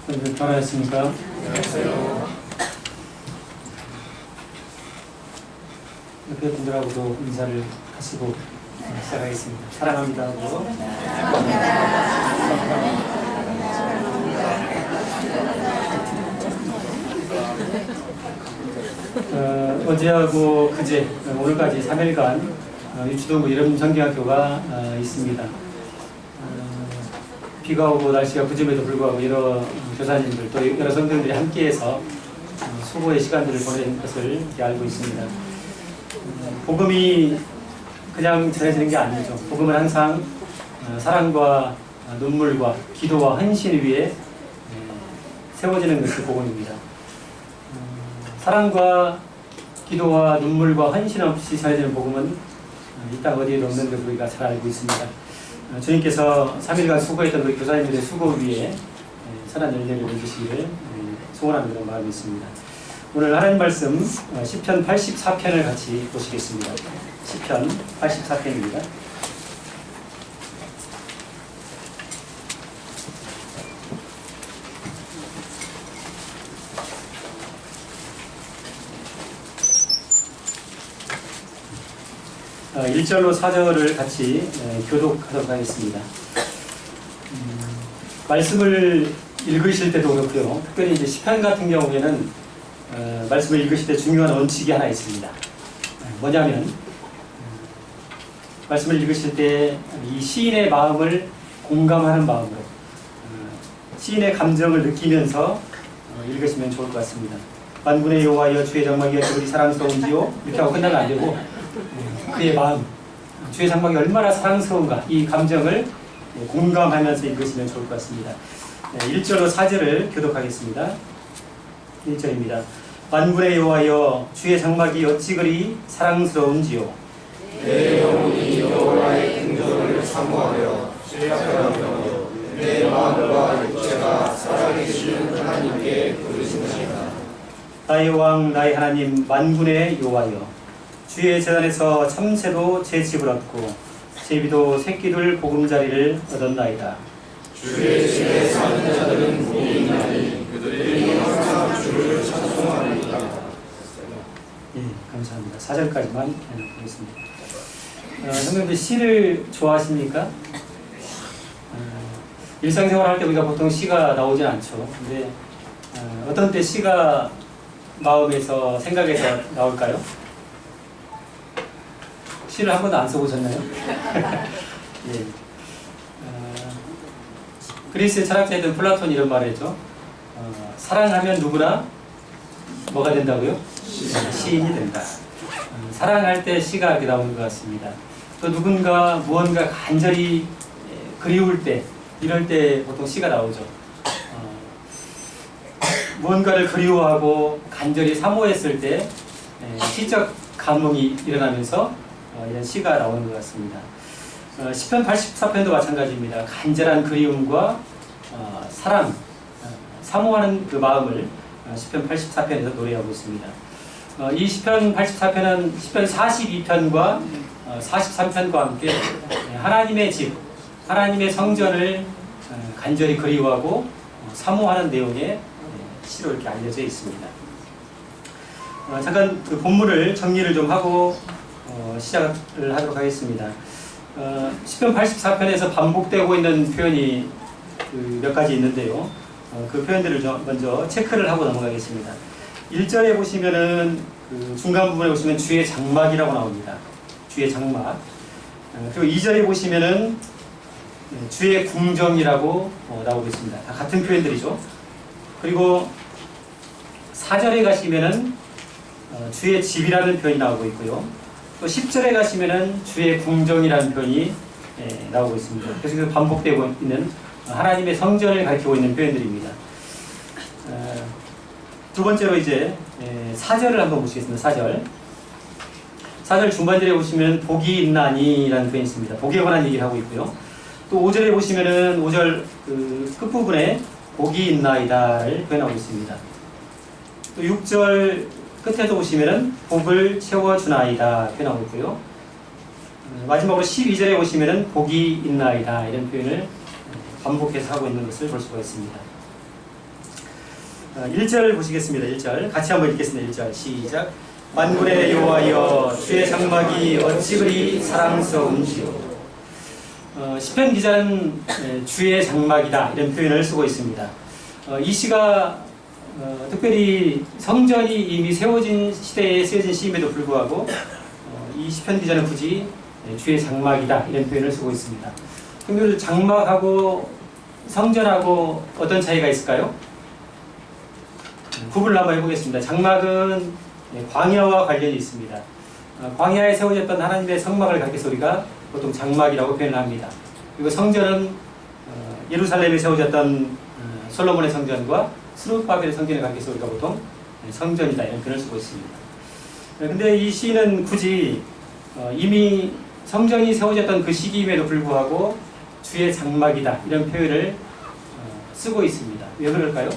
여러분 편안하십니까? 안녕하세요. 옆에 분들하고도 인사를 하시고 시작하겠습니다. 사랑합니다 하고. 어제하고 그제 오늘까지 3일간 유치동구 이름정경학교가 있습니다. 비가 오고 날씨가 구름에도 불구하고 여러 교사님들 또 여러 성도들이 함께해서 수고의 시간들을 보낸 것을 이렇게 알고 있습니다. 복음이 그냥 전해지는 게 아니죠. 복음은 항상 사랑과 눈물과 기도와 헌신 위에 세워지는 것이 복음입니다. 사랑과 기도와 눈물과 헌신 없이 전해지는 복음은 이 땅 어디에도 없는 것을 우리가 잘 알고 있습니다. 주님께서 3일간 수고했던 우리 교사님들의 수고 위에 선한 열매를 맺으시기를 소원하는 그런 마음이 있습니다. 오늘 하나님 말씀 시편 84편을 같이 보시겠습니다. 시편 84편입니다. 일 1절로 4절을 같이 교독하도록 하겠습니다. 말씀을 읽으실 때도 그렇고요. 특별히 이제 시편 같은 경우에는 말씀을 읽으실 때 중요한 원칙이 하나 있습니다. 뭐냐면 말씀을 읽으실 때 이 시인의 마음을 공감하는 마음으로 시인의 감정을 느끼면서 읽으시면 좋을 것 같습니다. 만군의 여호와여 주의 장막이 어찌 사랑스러운지요? 이렇게 하고 끝나면 안 되고 그의 마음, 주의 장막이 얼마나 사랑스러운가 이 감정을 공감하면서 읽으시면 좋을 것 같습니다. 1절로 4절을 교독하겠습니다. 1절입니다. 만군의 여호와여 주의 장막이 어찌 그리 사랑스러운지요. 내 영혼이 여호와의 긍휼을 사모하여 죄악하며 내 마음과 육체가 살아계신 하나님께 부르짖나이다. 나의 왕 나의 하나님 만군의 여호와여 주의 재단에서 참새도 제 집을 얻고 제비도 새끼들 보금자리를 얻었나이다. 주의 집에 사는 자들은 복이 있나니 그들이 항상 주를 찬송하리이다. 예, 감사합니다. 4절까지만 보겠습니다. 선생님들 시를 좋아하십니까? 일상생활 할 때 우리가 보통 시가 나오진 않죠. 근데 어떤 때 시가 마음에서 생각에서 나올까요? 시를 한 번도 안 써보셨나요? 예. 그리스의 철학자였던 플라톤이 이런 말을 했죠. 사랑하면 누구나 뭐가 된다고요? 시인이 된다. 사랑할 때 시가 이렇게 나오는 것 같습니다. 또 누군가 무언가 간절히 그리울 때 이럴 때 보통 시가 나오죠. 무언가를 그리워하고 간절히 사모했을 때 시적 감흥이 일어나면서 이런 시가 나오는 것 같습니다. 시편 84편도 마찬가지입니다. 간절한 그리움과 사랑, 사모하는 그 마음을 시편 84편에서 노래하고 있습니다. 이 시편 84편은 시편 42편과 43편과 함께 하나님의 집, 하나님의 성전을 간절히 그리워하고 사모하는 내용의 시로 이렇게 알려져 있습니다. 잠깐 그 본문을 정리를 좀 하고 시작을 하도록 하겠습니다. 시편 84편에서 반복되고 있는 표현이 몇 가지 있는데요. 그 표현들을 먼저 체크를 하고 넘어가겠습니다. 1절에 보시면은 그 중간 부분에 보시면 주의 장막이라고 나옵니다. 주의 장막. 그리고 2절에 보시면은 주의 궁정이라고 나오고 있습니다. 다 같은 표현들이죠. 그리고 4절에 가시면은 주의 집이라는 표현이 나오고 있고요. 또 10절에 가시면은 주의 궁정이라는 표현이 나오고 있습니다. 계속해서 반복되고 있는 하나님의 성전을 가리키고 있는 표현들입니다. 두 번째로 이제 4절을 한번 보시겠습니다. 4절 중반절에 보시면 복이 있나니 라는 표현이 있습니다. 복에 관한 얘기를 하고 있고요. 또 5절에 보시면은 5절 그 끝부분에 복이 있나이다를 표현하고 있습니다. 또 6절 끝에도 보시면은 복을 채워주나이다 표현하고 있고요. 마지막으로 12절에 오시면은 복이 있나이다 이런 표현을 반복해서 하고 있는 것을 볼 수가 있습니다. 1절 보시겠습니다. 1절 같이 한번 읽겠습니다. 1절 시작. 만군의 여호와여 주의 장막이 어찌 그리 사랑스러운지요. 시편 기자는 주의 장막이다 이런 표현을 쓰고 있습니다. 이 시가 특별히 성전이 이미 세워진 시대에 쓰여진 시임에도 불구하고 이 시편 기자는 굳이 주의 장막이다 이런 표현을 쓰고 있습니다. 그럼 장막하고 성전하고 어떤 차이가 있을까요? 구분을 한번 해보겠습니다. 장막은 광야와 관련이 있습니다. 광야에 세워졌던 하나님의 성막을 가리켜서 우리가 보통 장막이라고 표현을 합니다. 그리고 성전은 예루살렘에 세워졌던 솔로몬의 성전과 스룹바벨의 성전을 가리켜서 우리가 보통 성전이다 이런 표현을 쓰고 있습니다. 그런데 이 시는 굳이 이미 성전이 세워졌던 그 시기임에도 불구하고 주의 장막이다 이런 표현을 쓰고 있습니다. 왜 그럴까요?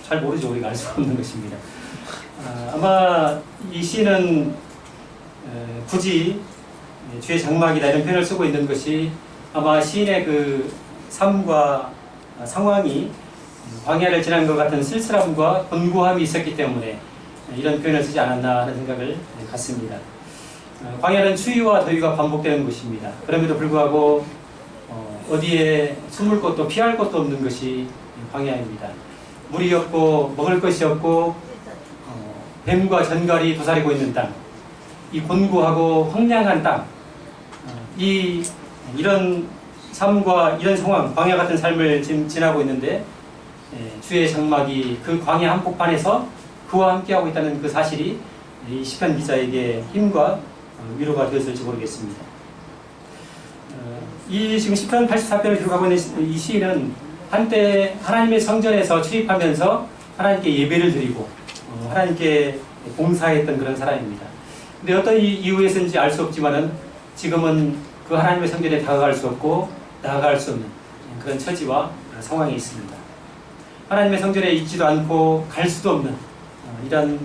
잘 모르죠. 우리가 알 수 없는 것입니다. 아마 이 시는 굳이 주의 장막이다 이런 표현을 쓰고 있는 것이 아마 시인의 그 삶과 상황이 광야를 지난 것 같은 쓸쓸함과 곤고함이 있었기 때문에 이런 표현을 쓰지 않았나 하는 생각을 갖습니다. 광야는 추위와 더위가 반복되는 곳입니다. 그럼에도 불구하고 어디에 숨을 곳도 피할 곳도 없는 것이 광야입니다. 물이 없고 먹을 것이 없고 뱀과 전갈이 도사리고 있는 땅, 이 곤고하고 황량한 땅, 이런 삶과 이런 상황, 광야 같은 삶을 지금 지나고 있는데 주의 장막이 그 광야 한복판에서 그와 함께하고 있다는 그 사실이 이 시편 기자에게 힘과 위로가 되었을지 모르겠습니다. 이 지금 시편 84편을 기록하고 있는 이 시인은 한때 하나님의 성전에서 출입하면서 하나님께 예배를 드리고 하나님께 봉사했던 그런 사람입니다. 근데 어떤 이유에서인지 알 수 없지만은 지금은 그 하나님의 성전에 다가갈 수 없고 나아갈 수 없는 그런 처지와 상황이 있습니다. 하나님의 성전에 있지도 않고 갈 수도 없는 이런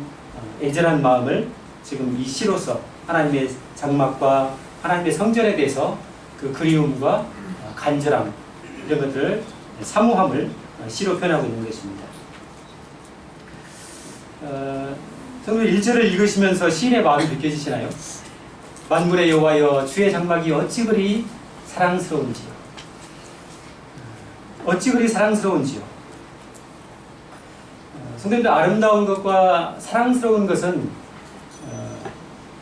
애절한 마음을 지금 이 시로서 하나님의 장막과 하나님의 성전에 대해서 그 그리움과 간절함 이런 것들을 사모함을 시로 표현하고 있는 것입니다. 성도 1절을 읽으시면서 시인의 마음이 느껴지시나요? 만군의 여호와여 주의 장막이 어찌 그리 사랑스러운지요. 어찌 그리 사랑스러운지요. 성도님들 아름다운 것과 사랑스러운 것은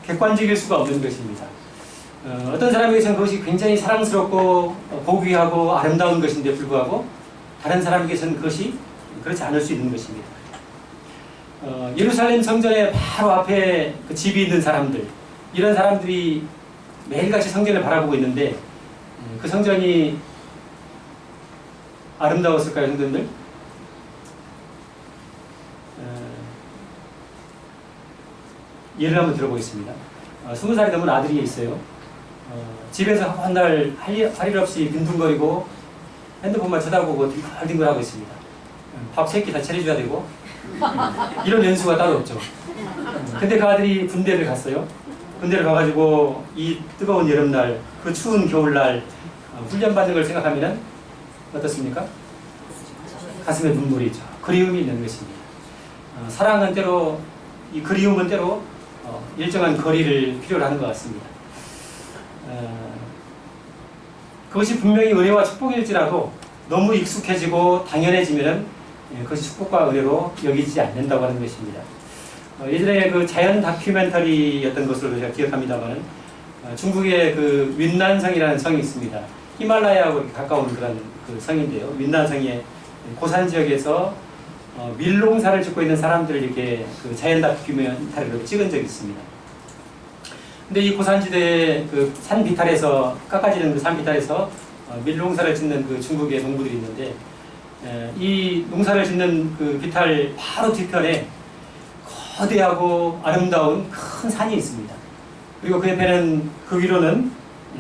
객관적일 수가 없는 것입니다. 어떤 사람에게서는 그것이 굉장히 사랑스럽고 보기하고 아름다운 것인데 불구하고 다른 사람에게서는 그것이 그렇지 않을 수 있는 것입니다. 예루살렘 성전의 바로 앞에 그 집이 있는 사람들, 이런 사람들이 매일같이 성전을 바라보고 있는데 그 성전이 아름다웠을까요, 성도님들? 예를 한번 들어보겠습니다. 20살이 넘은 아들이 있어요. 집에서 한 날 할 일 없이 빈둥거리고 핸드폰만 쳐다보고 뒹굴뒹굴하고 있습니다. 밥 3끼 다 차려줘야 되고 이런 연수가 따로 없죠. 근데 그 아들이 군대를 갔어요. 군대를 가가지고 이 뜨거운 여름날, 그 추운 겨울날 훈련받는 걸 생각하면 어떻습니까? 가슴에 눈물이 있죠. 그리움이 있는 것입니다. 사랑은 때로, 이 그리움은 때로 일정한 거리를 필요로 하는 것 같습니다. 그것이 분명히 은혜와 축복일지라도 너무 익숙해지고 당연해지면 그것이 축복과 은혜로 여기지 않는다고 하는 것입니다. 예전에 그 자연 다큐멘터리였던 것으로 제가 기억합니다만 중국의 그 윈난성이라는 성이 있습니다. 히말라야하고 가까운 그런 그 성인데요. 윈난성의 고산 지역에서 밀농사를 짓고 있는 사람들을 이렇게 그 자연 다큐멘터리로 찍은 적이 있습니다. 근데 이 고산지대의 그 산 비탈에서 깎아지는 그 산 비탈에서 밀농사를 짓는 그 중국의 농부들이 있는데 이 농사를 짓는 그 비탈 바로 뒤편에 거대하고 아름다운 큰 산이 있습니다. 그리고 그 옆에는 그 위로는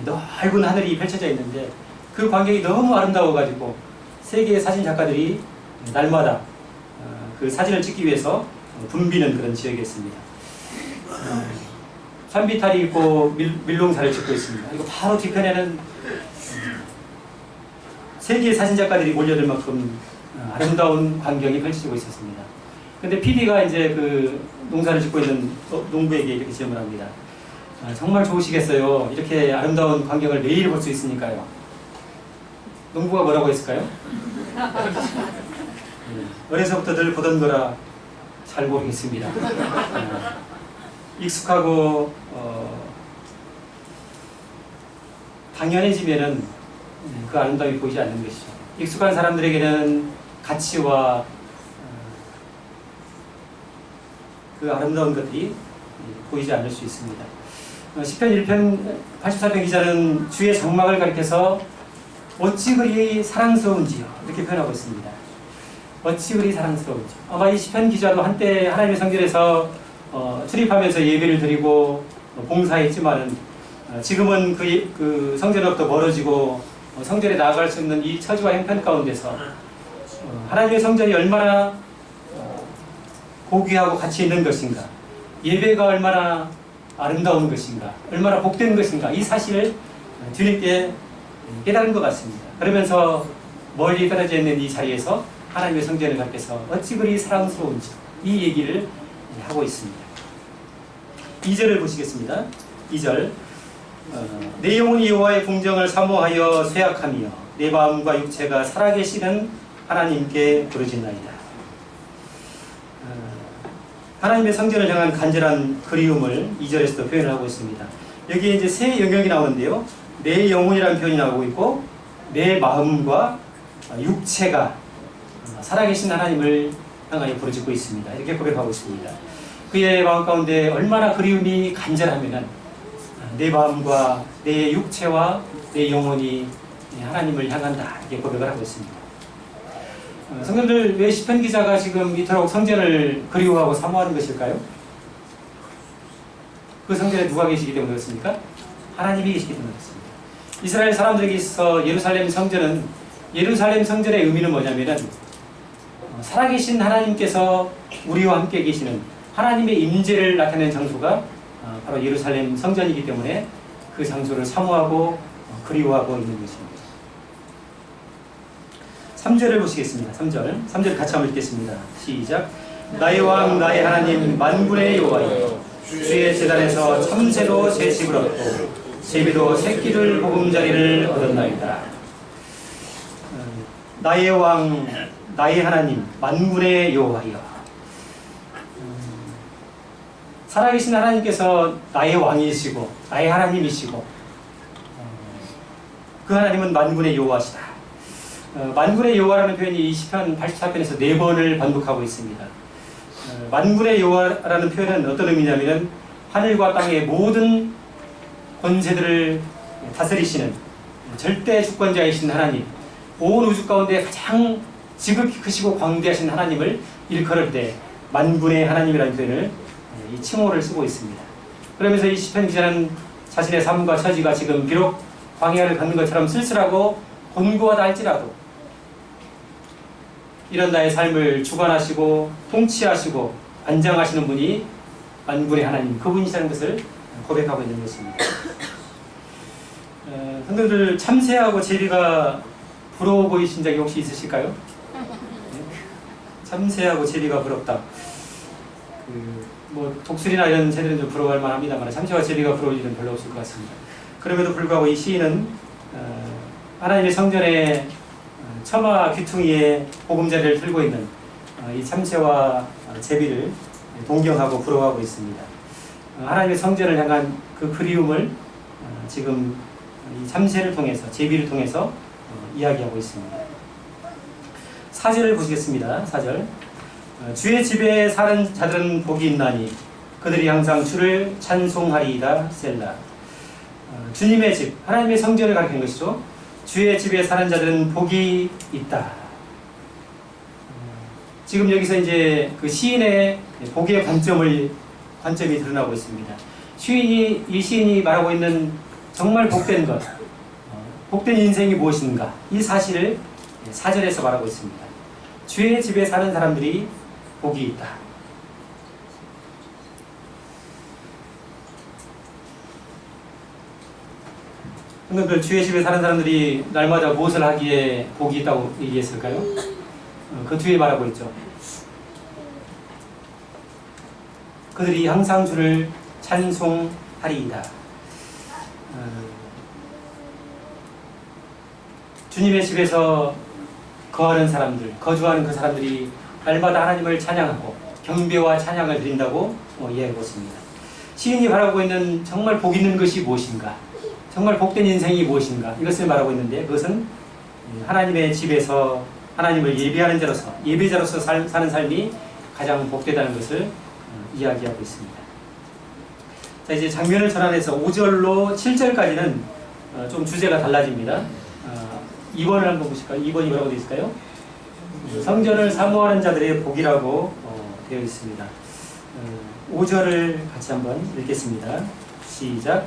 넓은 하늘이 펼쳐져 있는데 그 광경이 너무 아름다워가지고 세계의 사진 작가들이 날마다 그 사진을 찍기 위해서 붐비는 그런 지역이었습니다. 산비탈이 있고 밀롱사를 짓고 있습니다. 이거 바로 뒤편에는 세계의 사진작가들이 몰려들 만큼 아름다운 광경이 펼쳐지고 있었습니다. 근데 PD가 이제 그 농사를 짓고 있는 농부에게 이렇게 질문을 합니다. 정말 좋으시겠어요. 이렇게 아름다운 광경을 매일 볼 수 있으니까요. 농부가 뭐라고 했을까요? 어려서부터 늘 보던 거라 잘 모르겠습니다. 익숙하고 당연해지면은 그 아름다움이 보이지 않는 것이죠. 익숙한 사람들에게는 가치와 그 아름다운 것들이 보이지 않을 수 있습니다. 시편 1편 84편 기자는 주의 장막을 가리켜서 어찌 그리 사랑스러운지요 이렇게 표현하고 있습니다. 어찌 그리 사랑스러운지. 아마 이 시편 기자도 한때 하나님의 성전에서 출입하면서 예배를 드리고 봉사했지만은 지금은 그 성전으로부터 멀어지고 성전에 나아갈 수 없는 이 처지와 형편 가운데서 하나님의 성전이 얼마나 고귀하고 가치 있는 것인가, 예배가 얼마나 아름다운 것인가, 얼마나 복된 것인가, 이 사실을 뒤늦게 깨달은 것 같습니다. 그러면서 멀리 떨어져 있는 이 자리에서 하나님의 성전을 가리켜서 어찌 그리 사랑스러운지 이 얘기를 하고 있습니다. 2절을 보시겠습니다. 2절 내 영혼이 여호와의 궁정을 사모하여 쇠약하며 내 마음과 육체가 살아계시는 하나님께 부르짖나이다. 하나님의 성전을 향한 간절한 그리움을 2절에서도 표현을 하고 있습니다. 여기에 이제 세 영역이 나오는데요. 내 영혼이라는 표현이 나오고 있고 내 마음과 육체가 살아계신 하나님을 향하여 부르짖고 있습니다. 이렇게 고백하고 있습니다. 그의 마음 가운데 얼마나 그리움이 간절하면은 내 마음과 내 육체와 내 영혼이 하나님을 향한다 이렇게 고백을 하고 있습니다. 성도들, 왜 시편 기자가 지금 이토록 성전을 그리워하고 사모하는 것일까요? 그 성전에 누가 계시기 때문에 그렇습니까? 하나님이 계시기 때문에 그렇습니다. 이스라엘 사람들에게 있어 예루살렘 성전은, 예루살렘 성전의 의미는 뭐냐면은 살아계신 하나님께서 우리와 함께 계시는 하나님의 임재를 나타내는 장소가 바로 예루살렘 성전이기 때문에 그 장소를 사모하고 그리워하고 있는 것입니다. 3절을 보시겠습니다. 3절 같이 한번 읽겠습니다. 시작. 나의 왕 나의 하나님 만군의 여호와여, 주의 제단에서 참새로 새 집을 얻고 제비도 새끼들 보금자리를 얻었나이다. 나의 왕 나의 하나님 만군의 여호와여, 살아계신 하나님께서 나의 왕이시고 나의 하나님이시고 그 하나님은 만군의 여호와시다. 만군의 여호와라는 표현이 이 시편 84편에서 4번을 반복하고 있습니다. 만군의 여호와라는 표현은 어떤 의미냐면 하늘과 땅의 모든 권세들을 다스리시는 절대 주권자이신 하나님, 온 우주 가운데 가장 지극히 크시고 광대하신 하나님을 일컬을 때 만군의 하나님이라는 표현을, 이 칭호를 쓰고 있습니다. 그러면서 이 시편 기자는 자신의 삶과 처지가 지금 비록 광야를 걷는 것처럼 쓸쓸하고 곤고하다 할지라도 이런 나의 삶을 주관하시고 통치하시고 관장하시는 분이 만군의 하나님, 그분이시라는 것을 고백하고 있는 것입니다. 성도들, 참새하고 제비가 부러워 보이신 적이 혹시 있으실까요? 참새하고 제비가 부럽다. 뭐 독수리나 이런 새들은 좀 부러워할 만합니다만 참새와 제비가 부러울 일은 별로 없을 것 같습니다. 그럼에도 불구하고 이 시인은 하나님의 성전에 처마 귀퉁이에 보금자리를 들고 있는 이 참새와 제비를 동경하고 부러워하고 있습니다. 하나님의 성전을 향한 그 그리움을 지금 이 참새를 통해서, 제비를 통해서 이야기하고 있습니다. 4절을 보시겠습니다. 4절. 주의 집에 사는 자들은 복이 있나니 그들이 항상 주를 찬송하리이다. 셀라. 주님의 집, 하나님의 성전을 가리키는 것이죠. 주의 집에 사는 자들은 복이 있다. 지금 여기서 이제 그 시인의 복의 관점이 드러나고 있습니다. 이 시인이 말하고 있는 정말 복된 것, 복된 인생이 무엇인가, 이 사실을 4절에서 말하고 있습니다. 주의 집에 사는 사람들이 복이 있다. 성도들, 주의 집에 사는 사람들이 날마다 무엇을 하기에 복이 있다고 얘기했을까요? 그 뒤에 말하고 있죠. 그들이 항상 주를 찬송하리이다. 주님의 집에서 거하는 사람들, 거주하는 그 사람들이 날마다 하나님을 찬양하고 경배와 찬양을 드린다고 이해하고 있습니다. 시인이 바라고 있는 정말 복 있는 것이 무엇인가? 정말 복된 인생이 무엇인가? 이것을 말하고 있는데, 그것은 하나님의 집에서 하나님을 예배하는 자로서, 예배자로서 사는 삶이 가장 복되다는 것을 이야기하고 있습니다. 자, 이제 장면을 전환해서 5절로 7절까지는 좀 주제가 달라집니다. 2번을 한번 보실까요? 2번이 뭐라고 되어 있을까요? 성전을 사모하는 자들의 복이라고 되어 있습니다. 5절을 같이 한번 읽겠습니다. 시작.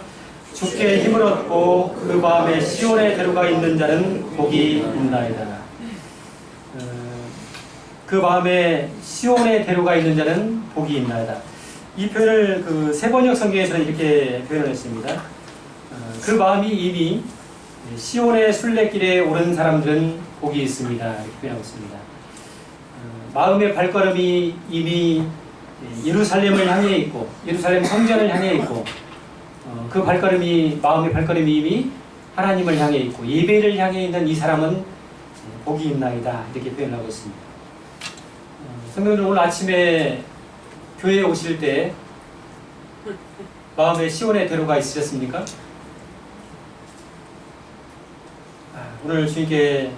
주께 힘을 얻고 그 밤에 시온에 데려가 있는 자는 복이 있나이다. 그 밤에 시온에 데려가 있는 자는 복이 있나이다. 이 표현을 그 세번역 성경에서는 이렇게 표현을 했습니다. 그 밤이 이미 시온의 순례길에 오른 사람들은 복이 있습니다. 이렇게 표현하고 있습니다. 마음의 발걸음이 이미 예루살렘을 향해 있고, 예루살렘 성전을 향해 있고, 그 발걸음이, 마음의 발걸음이 이미 하나님을 향해 있고 예배를 향해 있는 이 사람은 복이 있나이다. 이렇게 표현하고 있습니다. 성도들, 오늘 아침에 교회에 오실 때 마음의 시온에 데려가 있으셨습니까? 오늘 주님께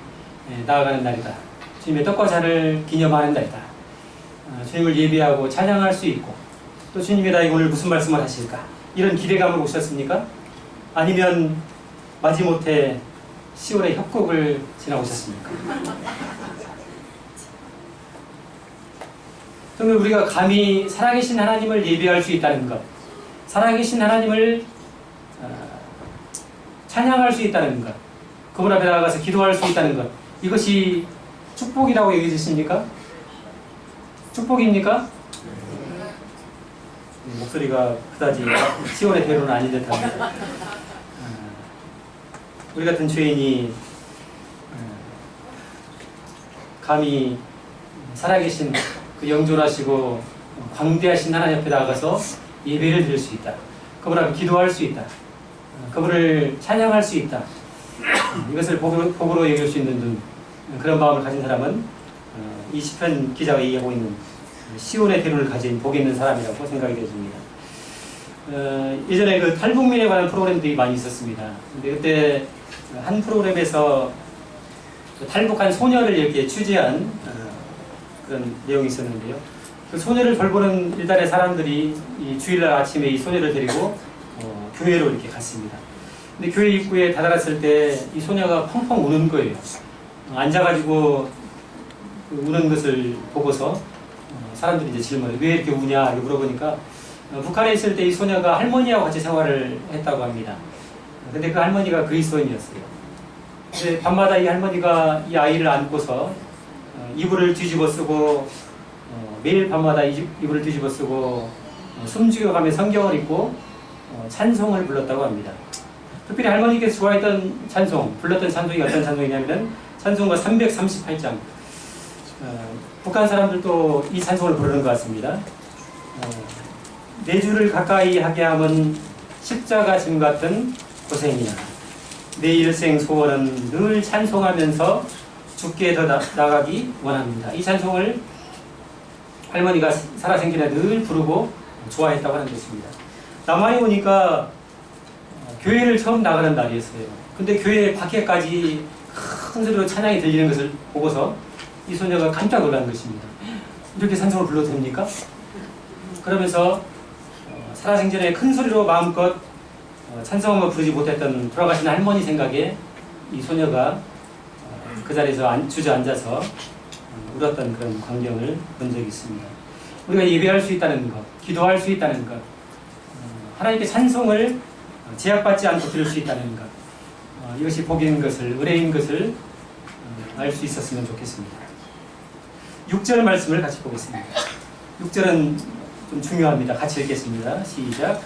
나아가는 날이다. 주님의 떡과 잔을 기념하는 날이다. 주님을 예배하고 찬양할 수 있고, 또 주님이 나에게 오늘 무슨 말씀을 하실까? 이런 기대감으로 오셨습니까? 아니면 마지못해 시온의 협곡을 지나오셨습니까? 그러면 우리가 감히 살아계신 하나님을 예배할 수 있다는 것, 살아계신 하나님을 찬양할 수 있다는 것, 그분 앞에 나가서 기도할 수 있다는 것, 이것이 축복이라고 얘기하십니까? 축복입니까? 목소리가 그다지 시온의 대로는 아닌 듯합니다. 우리 같은 죄인이 감히 살아계신 그 영존하시고 광대하신 하나님 앞에 나가서 예배를 드릴 수 있다. 그분 앞에 기도할 수 있다. 그분을 찬양할 수 있다. 이것을 복으로 여길 수 있는 그런 마음을 가진 사람은 이 시편 기자가 얘기하고 있는 시온의 대로를 가진 복 있는 사람이라고 생각이 되어집니다. 예전에 그 탈북민에 관한 프로그램들이 많이 있었습니다. 근데 그때 한 프로그램에서 그 탈북한 소녀를 이렇게 취재한 그런 내용이 있었는데요. 그 소녀를 돌보는 일단의 사람들이 이 주일날 아침에 이 소녀를 데리고 교회로 이렇게 갔습니다. 근데 교회 입구에 다다랐을 때 이 소녀가 펑펑 우는 거예요. 앉아가지고 그 우는 것을 보고서 사람들이 이제 질문을 왜 이렇게 우냐 이렇게 물어보니까 북한에 있을 때 이 소녀가 할머니하고 같이 생활을 했다고 합니다. 근데 그 할머니가 그리스도인이었어요. 근데 밤마다 이 할머니가 이 아이를 안고서 이불을 뒤집어 쓰고 매일 밤마다 이불을 뒤집어 쓰고 숨죽여가며 성경을 읽고 찬송을 불렀다고 합니다. 특별히 할머니께서 좋아했던 찬송, 불렀던 찬송이 어떤 찬송이냐면 찬송가 338장. 북한 사람들도 이 찬송을 부르는 것 같습니다. 내 주를 가까이 하게 함은 십자가 짐 같은 고생이야. 내 일생 소원은 늘 찬송하면서 주께 더 나가기 원합니다. 이 찬송을 할머니가 살아생전에 늘 부르고 좋아했다고 하는 것입니다. 남한에 오니까 교회를 처음 나가는 날이었어요. 근데 교회 밖에까지 큰 소리로 찬양이 들리는 것을 보고서 이 소녀가 깜짝 놀란 것입니다. 이렇게 찬송을 불러도 됩니까? 그러면서 살아생전에 큰 소리로 마음껏 찬송을 부르지 못했던 돌아가신 할머니 생각에 이 소녀가 그 자리에서 주저앉아서 울었던 그런 광경을 본 적이 있습니다. 우리가 예배할 수 있다는 것, 기도할 수 있다는 것, 하나님께 찬송을 제약받지 않고 들을 수 있다는 것, 이것이 복인 것을, 은혜인 것을 알 수 있었으면 좋겠습니다. 6절 말씀을 같이 보겠습니다. 6절은 좀 중요합니다. 같이 읽겠습니다. 시작.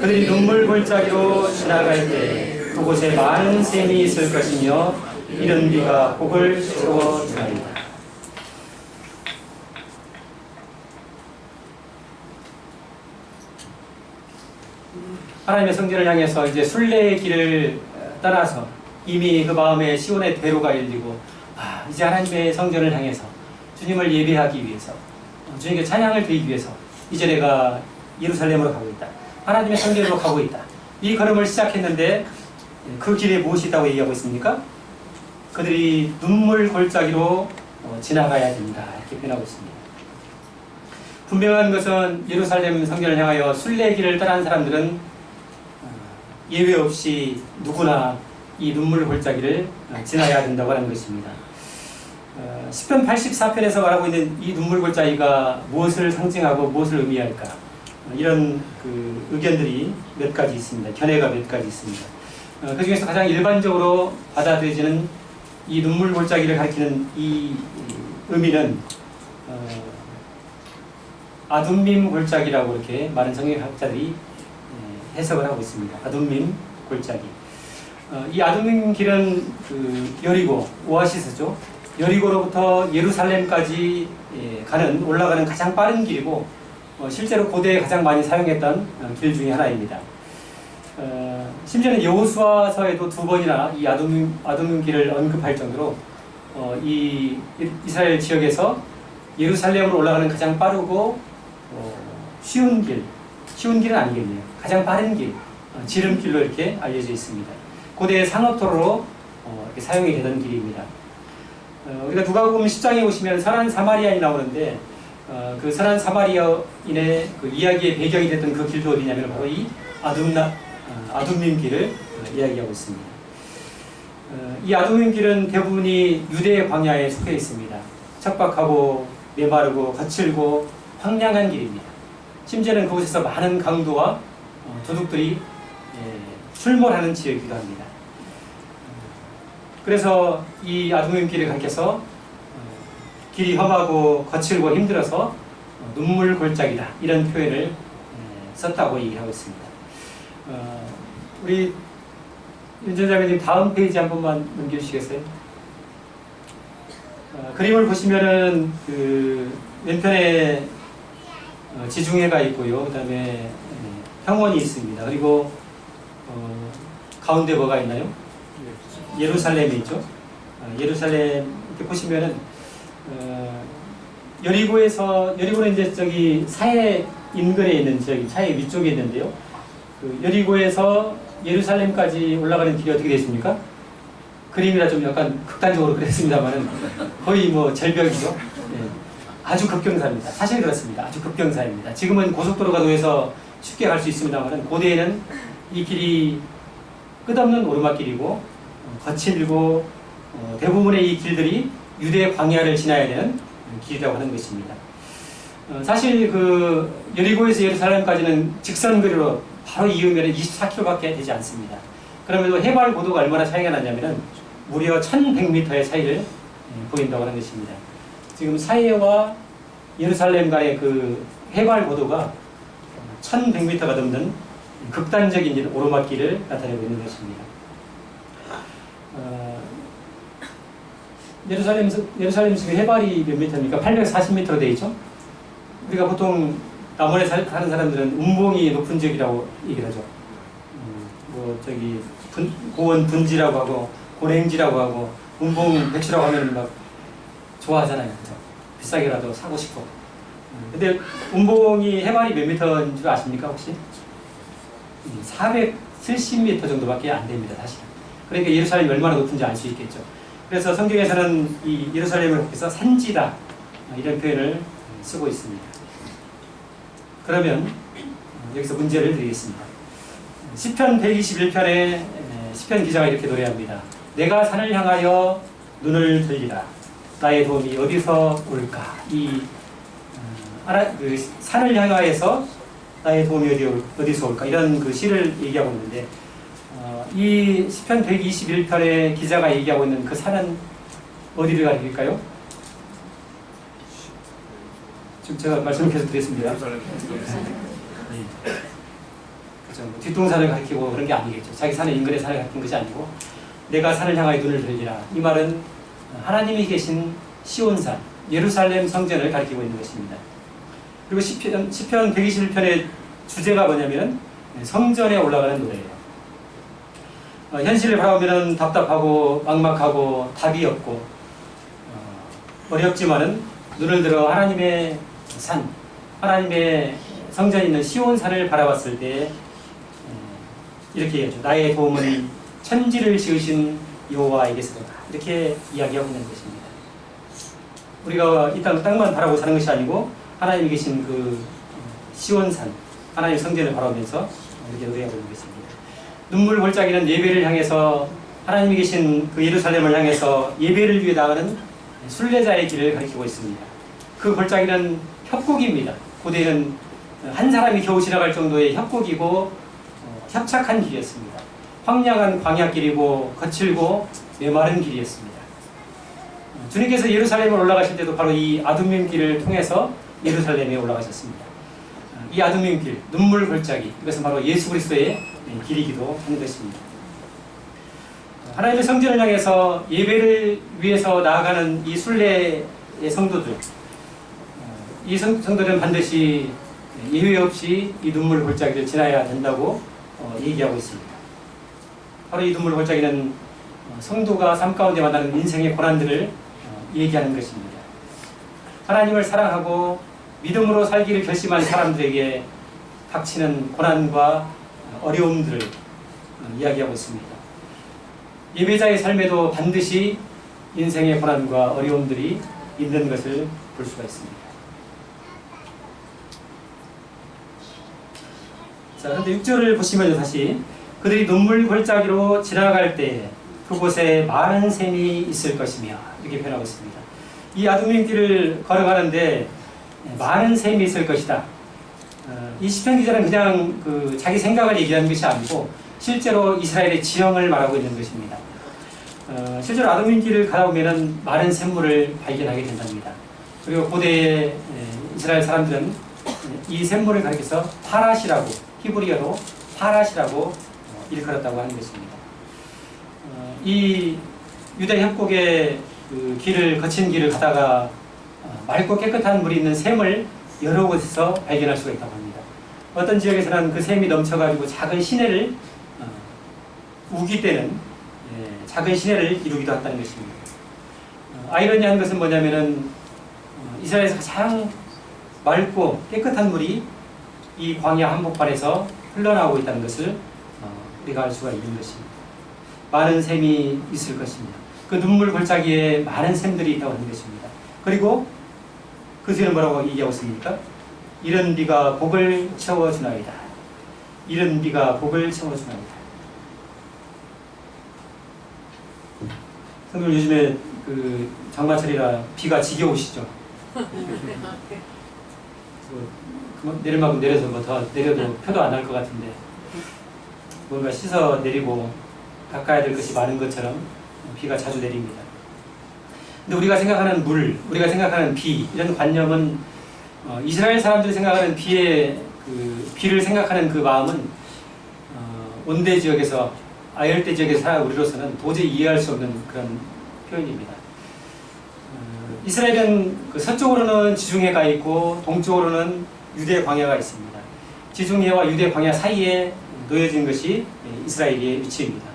그들이 눈물 골짜기로 지나갈 때 그곳에 많은 샘이 있을 것이며 이른 비가 복을 채워 주리이다. 하나님의 성전을 향해서 이제 순례의 길을 떠나서 이미 그 마음에 시온의 대로가 열리고 이제 하나님의 성전을 향해서 주님을 예배하기 위해서 주님께 찬양을 드리기 위해서 이제 내가 예루살렘으로 가고 있다. 하나님의 성전으로 가고 있다. 이 걸음을 시작했는데 그 길에 무엇이 있다고 얘기하고 있습니까? 그들이 눈물 골짜기로 지나가야 된다. 이렇게 표현하고 있습니다. 분명한 것은 예루살렘 성전을 향하여 순례의 길을 떠난 사람들은 예외 없이 누구나 이 눈물 골짜기를 지나야 된다고 하는 것입니다. 시편 84편에서 말하고 있는 이 눈물 골짜기가 무엇을 상징하고 무엇을 의미할까? 이런 그 의견들이 몇 가지 있습니다. 견해가 몇 가지 있습니다. 그 중에서 가장 일반적으로 받아들여지는 이 눈물 골짜기를 가리키는 이 의미는 아둠밈 골짜기라고 이렇게 많은 성경학자들이 해석을 하고 있습니다. 아둠밈 골짜기. 이 아둠밈 길은 그 여리고, 오아시스죠. 여리고로부터 예루살렘까지 올라가는 가장 빠른 길이고 실제로 고대에 가장 많이 사용했던 길 중에 하나입니다. 심지어는 여호수아서에도 2번이나 이 아둠밈 길을 언급할 정도로 이 이스라엘 지역에서 예루살렘으로 올라가는 가장 빠르고 쉬운 길은 아니겠네요. 가장 빠른 길, 지름길로 이렇게 알려져 있습니다. 고대의 상업도로로 이렇게 사용이 되던 길입니다. 우리가 누가복음 10장에 보시면 선한 사마리아인이 나오는데 그 선한 사마리아인의 그 이야기의 배경이 됐던 그 길도 어디냐면 바로 이 아둠밈 길을 이야기하고 있습니다. 이 아둠밈 길은 대부분이 유대의 광야에 속해 있습니다. 척박하고 메마르고 거칠고 황량한 길입니다. 심지어는 그곳에서 많은 강도와 도둑들이 출몰하는 지역이기도 합니다. 그래서 이 아둠밈 길을 가리켜서 길이 험하고 거칠고 힘들어서 눈물 골짜기다 이런 표현을 썼다고 얘기하고 있습니다. 우리 윤전자매님 다음 페이지 한 번만 넘겨주시겠어요? 그림을 보시면은 그 왼편에 지중해가 있고요. 그 다음에 평원이 있습니다. 그리고 가운데 뭐가 있나요? 예루살렘이 있죠. 예루살렘 이렇게 보시면은 여리고는 이제 저기 사해 인근에 있는 저기 사해 위쪽에 있는데요. 그 여리고에서 예루살렘까지 올라가는 길이 어떻게 되십니까? 그림이라 좀 약간 극단적으로 그랬습니다만은 거의 뭐 절벽이죠. 아주 급경사입니다. 사실 그렇습니다. 아주 급경사입니다. 지금은 고속도로가 놓여서 쉽게 갈 수 있습니다만은 고대에는 이 길이 끝없는 오르막길이고 거칠고 대부분의 이 길들이 유대 광야를 지나야 되는 길이라고 하는 것입니다. 사실 그 여리고에서 예루살렘까지는 직선거리로 바로 이으면 24km밖에 되지 않습니다. 그럼에도 해발 고도가 얼마나 차이가 나냐면은 무려 1100m의 차이를 보인다고 하는 것입니다. 지금 사해와 예루살렘 간의 그 해발 고도가 1100m가 넘는 극단적인 오르막길을 나타내고 있는 것입니다. 예루살렘 지금 해발이 몇 미터입니까? 840m로 되어 있죠? 우리가 보통 남원에 사는 사람들은 운봉이 높은 지역이라고 얘기를 하죠. 뭐 저기 고원 분지라고 하고 고랭지라고 하고 운봉 백수라고 하면 막 좋아하잖아요. 그죠? 비싸게라도 사고 싶고. 근데 운봉이 해발이 몇 미터인 줄 아십니까 혹시? 470m 정도밖에 안 됩니다 사실. 그러니까 예루살렘이 얼마나 높은지 알 수 있겠죠. 그래서 성경에서는 이 예루살렘을 그래서 산지다 이런 표현을 쓰고 있습니다. 그러면 여기서 문제를 드리겠습니다. 시편 121편에 시편 기자가 이렇게 노래합니다. 내가 산을 향하여 눈을 들리라. 나의 도움이 어디서 올까? 그 산을 향하여서 나의 도움이 어디서 올까? 이런 그 시를 얘기하고 있는데 이 시편 121편의 기자가 얘기하고 있는 그 산은 어디를 가리킬까요? 지금 제가 말씀을 계속 드렸습니다. 그죠? 뭐 뒷동산을 가리키고 그런 게 아니겠죠. 자기 사는 인근의 산을 가리킨 것이 아니고 내가 산을 향하여 눈을 들리라. 이 말은 하나님이 계신 시온산, 예루살렘 성전을 가리키고 있는 것입니다. 그리고 시편 121편의 주제가 뭐냐면 성전에 올라가는 노래예요. 현실을 바라보면 답답하고 막막하고 답이 없고 어렵지만은 눈을 들어 하나님의 산, 하나님의 성전이 있는 시온산을 바라봤을 때 이렇게 얘기하죠. 나의 도움은 천지를 지으신 여호와에게서다. 이렇게 이야기하고 있는 것입니다. 우리가 이 땅만 바라보고 사는 것이 아니고 하나님이 계신 그 시온산, 하나님의 성전을 바라보면서 이렇게 노래하고 있는 것입니다. 눈물 골짜기는 예배를 향해서 하나님이 계신 그 예루살렘을 향해서 예배를 위해 나가는 순례자의 길을 가리키고 있습니다. 그 골짜기는 협곡입니다. 고대에는 한 사람이 겨우 지나갈 정도의 협곡이고 협착한 길이었습니다. 황량한 광야길이고 거칠고 메마른 길이었습니다. 주님께서 예루살렘을 올라가실 때도 바로 이 아둠밈 길을 통해서 예루살렘에 올라가셨습니다. 이 아둠밈 길, 눈물 골짜기, 이것은 바로 예수 그리스도의 길이기도 하는 것입니다. 하나님의 성전을 향해서 예배를 위해서 나아가는 이 순례의 성도들, 이 성도들은 반드시 예외 없이 이 눈물 골짜기를 지나야 된다고 얘기하고 있습니다. 바로 이 눈물 골짜기는 성도가 삶 가운데 만나는 인생의 고난들을 얘기하는 것입니다. 하나님을 사랑하고 믿음으로 살기를 결심한 사람들에게 닥치는 고난과 어려움들을 이야기하고 있습니다. 예배자의 삶에도 반드시 인생의 고난과 어려움들이 있는 것을 볼 수가 있습니다. 자, 그런데 6절을 보시면요, 다시 그들이 눈물 골짜기로 지나갈 때 그곳에 많은 샘이 있을 것이며 이렇게 표현하고 있습니다. 이 아둠밈 길을 걸어가는데 많은 샘이 있을 것이다. 이 시편 기자는 그냥 자기 생각을 얘기하는 것이 아니고 실제로 이스라엘의 지형을 말하고 있는 것입니다. 실제로 아둠밈 길을 가다 보면 많은 샘물을 발견하게 된답니다. 그리고 고대의 이스라엘 사람들은 이 샘물을 가리켜서 파라시라고, 히브리어로 파라시라고 일컬었다고 하는 것입니다. 이 유대 협곡의 그 길을 거친 길을 가다가 맑고 깨끗한 물이 있는 샘을 여러 곳에서 발견할 수가 있다고 합니다. 어떤 지역에서는 그 샘이 넘쳐가지고 작은 시내를 우기 때는 작은 시내를 이루기도 했다는 것입니다. 아이러니한 것은 뭐냐면은 이스라엘에서 가장 맑고 깨끗한 물이 이 광야 한복판에서 흘러나오고 있다는 것을 우리가 알 수가 있는 것입니다. 많은 샘이 있을 것입니다. 그 눈물 골짜기에 많은 샘들이 있다고 하는 것입니다. 그리고 그 뒤에는 뭐라고 얘기하고 있습니까? 이런 비가 복을 채워주나이다. 이런 비가 복을 채워주나이다. 성도들 요즘에 그 장마철이라 비가 지겨우시죠? 내릴만큼 내려서 뭐 더 내려도 표도 안 날 것 같은데 뭔가 씻어 내리고 닦아야 될 것이 많은 것처럼 비가 자주 내립니다. 근데 우리가 생각하는 물, 우리가 생각하는 비, 이런 관념은 이스라엘 사람들이 생각하는 비를 생각하는 그 마음은 온대 지역에서 아열대 지역에서 살아가는 우리로서는 도저히 이해할 수 없는 그런 표현입니다. 이스라엘은 그 서쪽으로는 지중해가 있고 동쪽으로는 유대 광야가 있습니다. 지중해와 유대 광야 사이에 놓여진 것이 이스라엘의 위치입니다.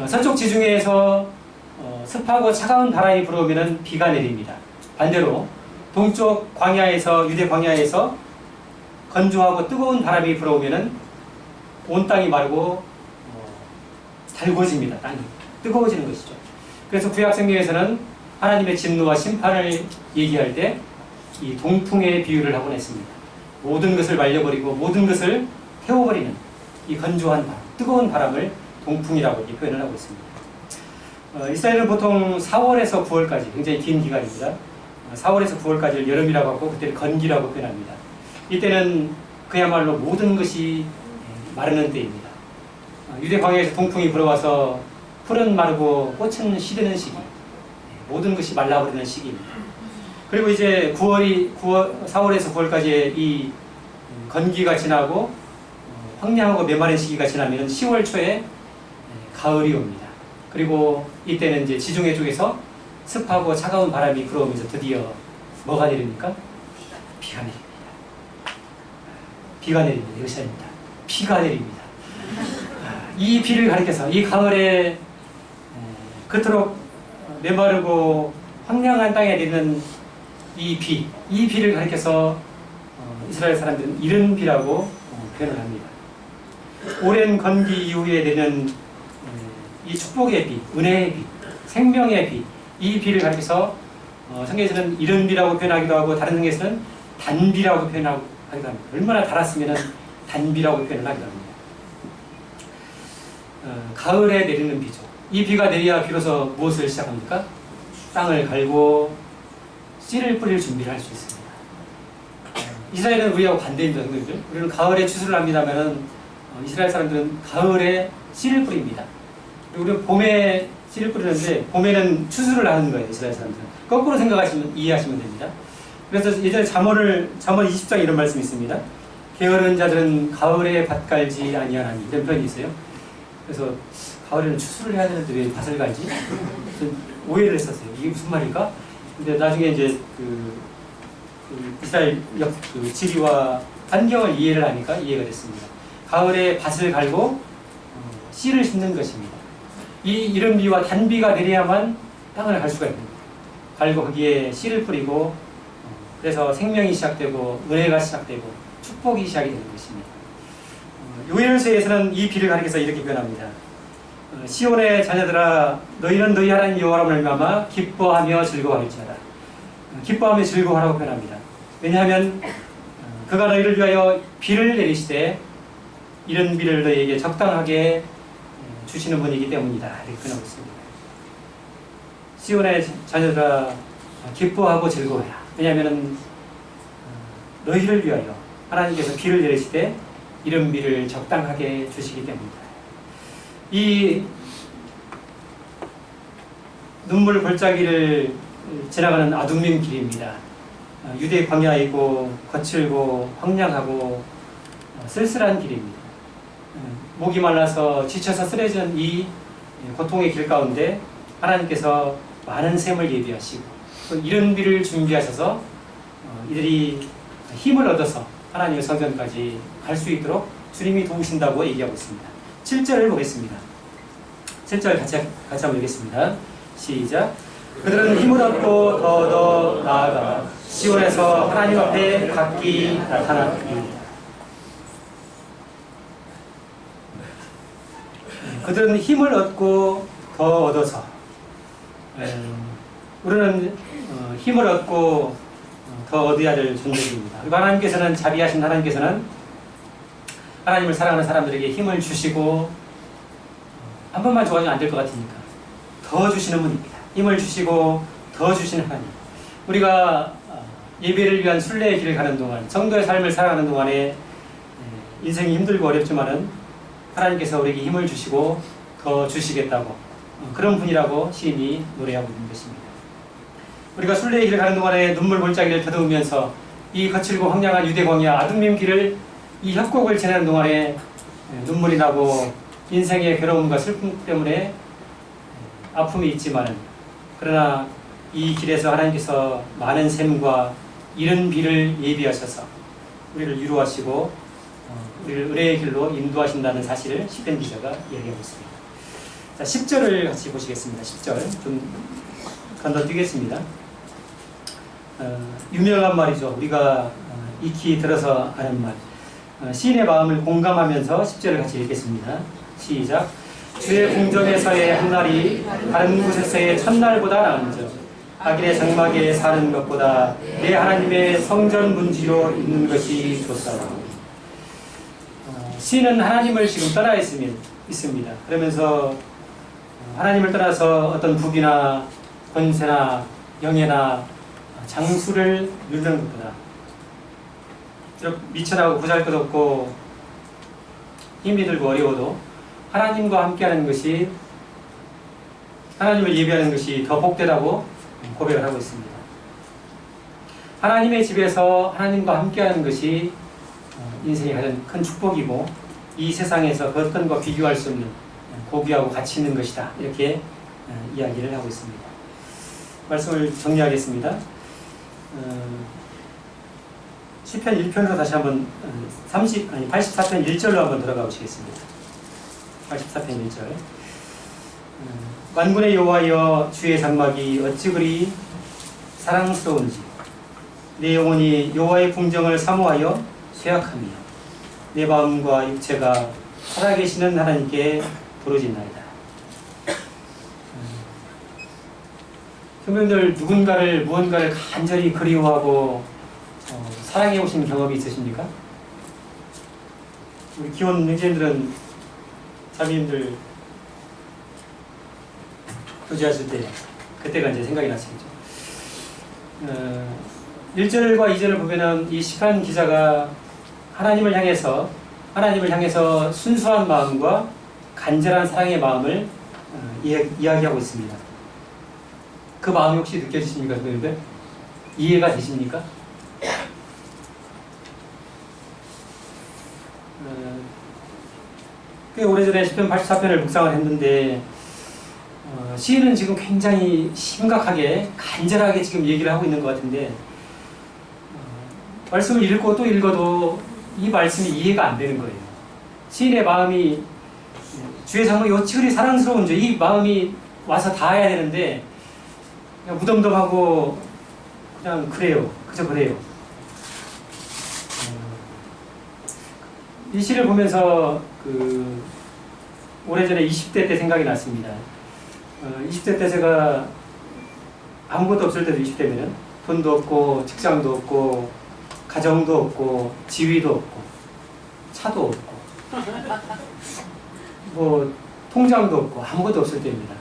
서쪽 지중해에서 습하고 차가운 바람이 불어오면 비가 내립니다. 반대로 동쪽 광야에서 유대 광야에서 건조하고 뜨거운 바람이 불어오면 온 땅이 마르고 달궈집니다. 땅이 뜨거워지는 것이죠. 그래서 구약 성경에서는 하나님의 진노와 심판을 얘기할 때 이 동풍의 비유를 하곤 했습니다. 모든 것을 말려버리고 모든 것을 태워버리는 이 건조한 바람, 뜨거운 바람을 동풍이라고 표현을 하고 있습니다. 이스라엘은 보통 4월에서 9월까지 굉장히 긴 기간입니다. 4월에서 9월까지를 여름이라고 하고 그때를 건기라고 표현합니다. 이때는 그야말로 모든 것이 마르는 때입니다. 유대 광야에서 동풍이 불어와서 풀은 마르고 꽃은 시드는 시기, 모든 것이 말라버리는 시기입니다. 그리고 이제 4월에서 9월까지의 이 건기가 지나고 황량하고 메마른 시기가 지나면 10월 초에 가을이 옵니다. 그리고 이때는 이제 지중해 쪽에서 습하고 차가운 바람이 불어오면서 드디어 뭐가 내립니까? 비가 내립니다. 비가 내립니다. 이것이 아닙니다. 비가 내립니다. 이 비를 가리켜서 이 가을에 그토록 메마르고 황량한 땅에 내리는 이 비를 가리켜서 이스라엘 사람들은 이른 비라고 표현을 합니다. 오랜 건기 이후에 내리는 이 축복의 비, 은혜의 비, 생명의 비, 이 비를 가리켜서 성경에서는 이른 비라고 표현하기도 하고 다른 성경에서는 단비라고 표현하기도 합니다. 얼마나 달았으면 단비라고 표현을 하기도 합니다. 가을에 내리는 비죠. 이 비가 내려야 비로소 무엇을 시작합니까? 땅을 갈고 씨를 뿌릴 준비를 할 수 있습니다. 이스라엘은 우리하고 반대입니다. 우리는 가을에 추수를 합니다만 이스라엘 사람들은 가을에 씨를 뿌립니다. 그리고 우리는 봄에 씨를 뿌리는데 봄에는 추수를 하는 거예요. 이스라엘 사람들은. 거꾸로 생각하시면 이해하시면 됩니다. 그래서 예전에 잠언 20장 이런 말씀이 있습니다. 게으른 자들은 가을에 밭 갈지 아니하나니 이런 표현이 있어요. 그래서 가을에는 추수를 해야 되는데 왜 밭을 갈지? 오해를 했었어요. 이게 무슨 말일까? 근데 나중에 이제 이스라엘 지리와 환경을 이해를 하니까 이해가 됐습니다. 가을에 밭을 갈고 씨를 심는 것입니다. 이 이른 비와 단비가 내려야만 땅을 갈 수가 있습니다. 갈고 거기에 씨를 뿌리고 그래서 생명이 시작되고 은혜가 시작되고 축복이 시작이 되는 것입니다. 요엘서에서는 이 비를 가리켜서 이렇게 표현합니다. 시온의 자녀들아 너희는 너희 하나님 여호와로 말미암아 기뻐하며 즐거워할지어다. 기뻐하며 즐거워하라고 표현합니다. 왜냐하면 그가 너희를 위하여 비를 내리시되 이런 비를 너희에게 적당하게 주시는 분이기 때문이다. 이렇게 표현하고 있습니다. 시온의 자녀들아 기뻐하고 즐거워해라. 왜냐하면 너희를 위하여 하나님께서 비를 내리시되 이런 비를 적당하게 주시기 때문이다. 이 눈물 골짜기를 지나가는 아둠밈 길입니다. 유대 광야이고 거칠고 황량하고 쓸쓸한 길입니다. 목이 말라서 지쳐서 쓰러진 이 고통의 길 가운데 하나님께서 많은 샘을 예비하시고 또 이른 비를 준비하셔서 이들이 힘을 얻어서 하나님의 성전까지 갈 수 있도록 주님이 도우신다고 얘기하고 있습니다. 7절을 보겠습니다. 7절 같이 한번 읽겠습니다. 시작. 그들은 힘을 얻고 더 나아가 시온에서 하나님 앞에 각기 나타나리이다. 그들은 힘을 얻고 더 얻어서 우리는 힘을 얻고 더 얻어야 될 존재입니다. 그리고 하나님께서는 자비하신 하나님께서는 하나님을 사랑하는 사람들에게 힘을 주시고 한 번만 좋아지면 안 될 것 같으니까 더 주시는 분입니다. 힘을 주시고 더 주시는 하나님. 우리가 예배를 위한 순례의 길을 가는 동안 성도의 삶을 살아가는 동안에 인생이 힘들고 어렵지만은 하나님께서 우리에게 힘을 주시고 더 주시겠다고 그런 분이라고 시인이 노래하고 있는 것입니다. 우리가 순례의 길을 가는 동안에 눈물 골짜기를 더듬으면서 이 거칠고 황량한 유대 광야 아둠밈 길을 이 협곡을 지나는 동안에 눈물이 나고 인생의 괴로움과 슬픔 때문에 아픔이 있지만은 그러나 이 길에서 하나님께서 많은 샘과 이른 비를 예비하셔서 우리를 위로하시고 우리를 은혜의 길로 인도하신다는 사실을 시편 기자가 이야기하고 있습니다. 자, 10절을 같이 보시겠습니다. 10절 좀 건너뛰겠습니다. 유명한 말이죠. 우리가 익히 들어서 아는 말. 시인의 마음을 공감하면서 10절을 같이 읽겠습니다. 시작. 주의 궁정에서의 한날이 다른 곳에서의 첫날보다 나은즉 악인의 장막에 사는 것보다 내 하나님의 성전 문지로 있는 것이 좋사오니. 시인은 하나님을 지금 떠나 있습니다. 그러면서 하나님을 떠나서 어떤 부귀나 권세나 영예나 장수를 누리는 것보다 미천하고 보잘것없고 힘이 들고 어려워도 하나님과 함께하는 것이 하나님을 예배하는 것이 더 복되다고 고백을 하고 있습니다. 하나님의 집에서 하나님과 함께하는 것이 인생의 가장 큰 축복이고 이 세상에서 그 어떤 것과 비교할 수 없는 고귀하고 가치 있는 것이다. 이렇게 이야기를 하고 있습니다. 말씀을 정리하겠습니다. 시편 1편으로 다시 한번 84편 1절로 한번 들어가 보시겠습니다. 84편 1절. 만군의 여호와여, 주의 장막이 어찌 그리 사랑스러운지, 내 영혼이 여호와의 궁정을 사모하여 쇠약하며 내 마음과 육체가 살아계시는 하나님께 부르짖나이다. 성도님들, 누군가를 무언가를 간절히 그리워하고 사랑해 오신 경험이 있으십니까? 우리 기혼 형제님들은 자매님들 교제하실 때 그때가 이제 생각이 나시겠죠. 1절과 2절을 보면은 이 시편 기자가 하나님을 향해서 순수한 마음과 간절한 사랑의 마음을 이야기하고 있습니다. 그 마음이 혹시 느껴지십니까, 선생님들? 이해가 되십니까? 꽤 오래전에 시편 84편을 묵상을 했는데 시인은 지금 굉장히 심각하게 간절하게 지금 얘기를 하고 있는 것 같은데 말씀을 읽고 또 읽어도 이 말씀이 이해가 안 되는 거예요. 시인의 마음이 주의 장막이 어찌 그리 사랑스러운지 이 마음이 와서 닿아야 되는데 그냥 무덤덤하고 그냥 그래요. 그저 그래요. 이 시를 보면서 오래전에 20대 때 생각이 났습니다. 20대 때 제가 아무것도 없을 때도 20대면은 돈도 없고 직장도 없고 가정도 없고 지위도 없고 차도 없고 뭐 통장도 없고 아무것도 없을 때입니다.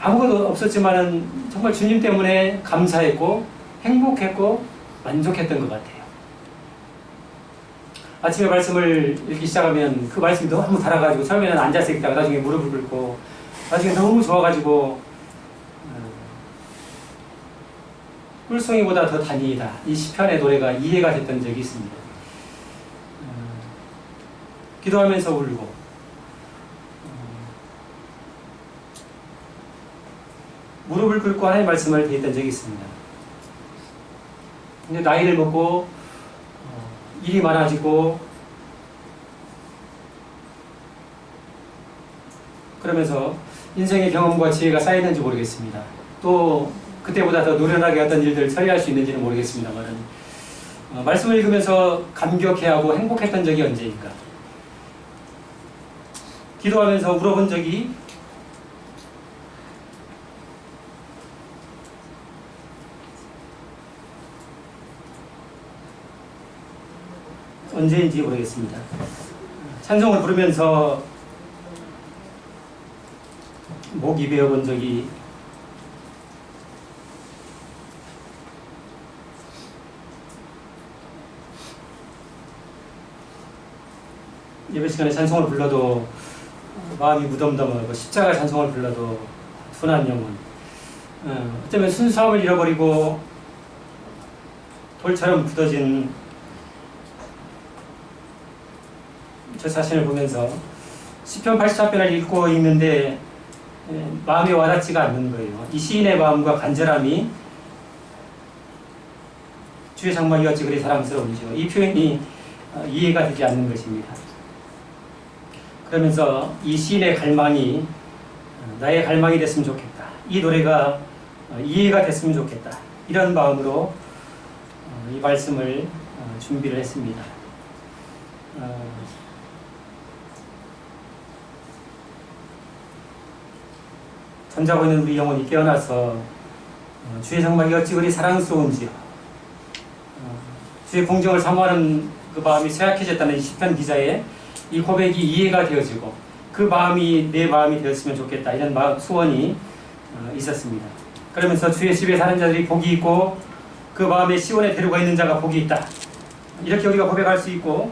아무것도 없었지만은 정말 주님 때문에 감사했고 행복했고 만족했던 것 같아요. 아침에 말씀을 읽기 시작하면 그 말씀이 너무 달아가지고 처음에는 앉아서 읽다가 나중에 무릎을 꿇고 나중에 너무 좋아가지고 꿀송이보다 더 다니이다. 이 시편의 노래가 이해가 됐던 적이 있습니다. 기도하면서 울고 무릎을 꿇고 하나님의 말씀을 대했던 적이 있습니다. 근데 나이를 먹고 일이 많아지고 그러면서 인생의 경험과 지혜가 쌓이는지 모르겠습니다. 또 그때보다 더 노련하게 어떤 일들을 처리할 수 있는지는 모르겠습니다만 말씀을 읽으면서 감격해하고 행복했던 적이 언제인가? 기도하면서 울어본 적이 언제인지 모르겠습니다. 찬송을 부르면서 목이 베어본 적이 예배 시간에 찬송을 불러도 마음이 무덤덤하고 십자가 찬송을 불러도 둔한 영혼 어쩌면 순수함을 잃어버리고 돌처럼 굳어진 저 자신을 보면서 시편 84편을 읽고 있는데 마음이 와닿지가 않는 거예요. 이 시인의 마음과 간절함이 주의 장막이 어찌 그리 사랑스러운지요. 이 표현이 이해가 되지 않는 것입니다. 그러면서 이 시인의 갈망이 나의 갈망이 됐으면 좋겠다. 이 노래가 이해가 됐으면 좋겠다. 이런 마음으로 이 말씀을 준비를 했습니다. 잠자고 있는 우리 영혼이 깨어나서 주의 장막이 어찌 그리 사랑스러운지요. 주의 공정을 사모하는 그 마음이 쇠약해졌다는 이 시편 기자의 이 고백이 이해가 되어지고 그 마음이 내 마음이 되었으면 좋겠다. 이런 소원이 있었습니다. 그러면서 주의 집에 사는 자들이 복이 있고 그 마음에 시온에 데려가 있는 자가 복이 있다. 이렇게 우리가 고백할 수 있고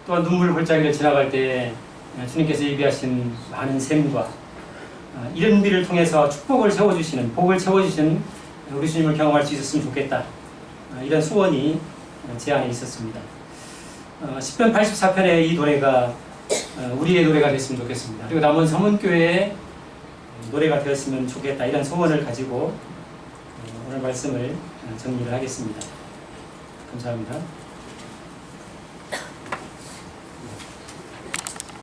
또한 눈물 골짜기를 지나갈 때 주님께서 예비하신 많은 샘과 이런 비를 통해서 축복을 채워주시는 복을 채워주시는 우리 주님을 경험할 수 있었으면 좋겠다. 이런 소원이 제안이 있었습니다. 10편 84편의 이 노래가 우리의 노래가 됐으면 좋겠습니다. 그리고 남원 서문교회의 노래가 되었으면 좋겠다, 이런 소원을 가지고 오늘 말씀을 정리를 하겠습니다. 감사합니다.